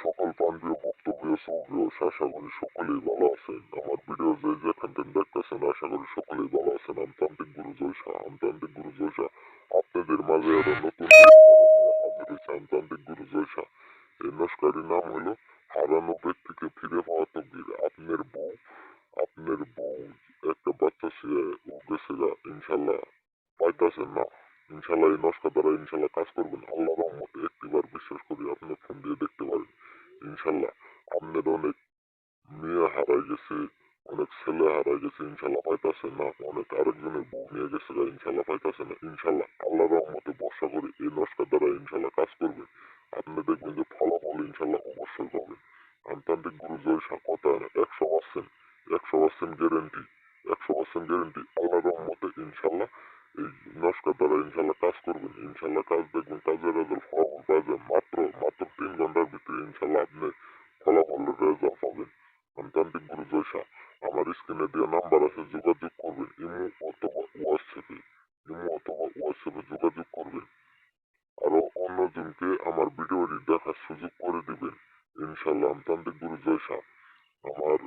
সকল প্রান্তীয় বক্তব্য সৌভিয়স, আশা করি সকলেই ভালো আছেন। আমার ভিডিও যে যেখান থেকে দেখতেছেন আশা করি সকলেই ভালো আছেন। আমি তান্ত্রিক গুরু জয়সা, আপনাদের মাঝে আরো নতুন হাজির হয়েছে। আমি তান্ত্রিক গুরু জয়সা। এই নস্কারির নাম হলো হারানো ব্যক্তিকে ফিরে পাওয়া তকদির। আপনার বউ একটা বাচ্চা সে গেছে গা, ইনশাল্লাহ পাইতাছেন না। ইনশাল্লাহ এই নস্কা দ্বারা ইনশাল্লাহ কাজ করবেন। আল্লাহ রহমতে একটিবার বিশ্বাস করি আপনি ফোন দিয়ে দেখতে পারেন। ইনশাল্লাহ আপনার অনেক মেয়ে হারাই গেছে, অনেক ছেলে হারাই গেছে, ইনশাল্লাহ পাইতাছেন না। অনেক আরেকজনের বউ নিয়ে গেছে গা, ইনশাল্লাহ পাইতাছেন না। ইনশাল্লাহ আল্লাহ রহমতে ভরসা করি এই নস্কা দ্বারা ইনশাল্লাহ কাজ করবেন। আপনি দেখবেন যে ফলাফল ইনশাল্লাহ অবশ্যই পাবেন। আমি তান্ত্রিক গুরু জয়সা, কথা না 100%, 100% গ্যারেন্টি, 100% গ্যারেন্টি। আল্লাহ রহমতে ইনশাল্লাহ এই নস্কা দ্বারা ইনশাল্লাহ কাজ করবেন। ইনশাল্লাহ কাজ দেখবেন, কাজের রেজাল্ট ফলাফল পাওয়া যায় মাত্র মাত্র 3 ঘন্টার ভিতরে। ইনশাল্লাহ আপনি ফলাফলের রেজাল্ট পাবেন। আমি তান্ত্রিক গুরু জয়সা। আমার স্ক্রিনে দেওয়া নাম্বার আছে, যোগাযোগ করবেন। ইমো অথবা হোয়াটসঅ্যাপে যোগাযোগ করবেন। আরো অন্যজনকে আমার ভিডিওটি দেখার সুযোগ করে দিবেন। ইনশাল্লাহ আমি তান্ত্রিক গুরু জয়সা। আমার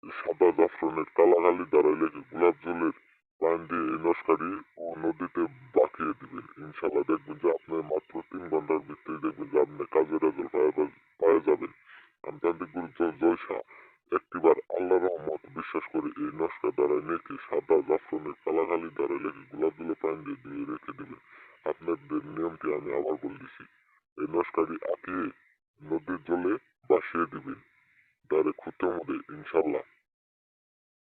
সাদা জাফরানের কালাগালি দ্বারা লেগে গোলাপ জলের পানি দিয়ে এই নস্কারি ও নদীতে বাকিয়ে দিবেন। ইনশাল্লাহ দেখবেন যে আপনার মাত্র 3 ঘন্টার ভিতরে দেখবেন যে আপনি কাজের রেজাল্ট পাওয়া যাবেন। আমি তান্ত্রিক গুরু জয়সা। একটিবার আল্লাহ রহমত বিশ্বাস করে এই নস্কা দ্বারা নেকি সাদা জাফরানের কালাগালি দ্বারা লেগে গোলাপ জলের পানি দিয়ে ধুয়ে রেখে দিবেন। আপনাদের নিয়মটি আমি আবার বলতেছি। এই নস্কারি আঁকিয়ে নদীর জলে ভাসিয়ে দিবেন, দ্বারে খুঁতের মধ্যে। ইনশাল্লাহ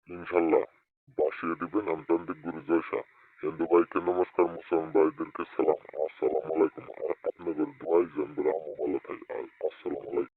ইনশাল্লাহ ভাসিয়ে দিবেন। আমি তান্ত্রিক গুরু জয়সা। হিন্দু ভাইকে নমস্কার, মুসলমান ভাইদেরকে সালাম।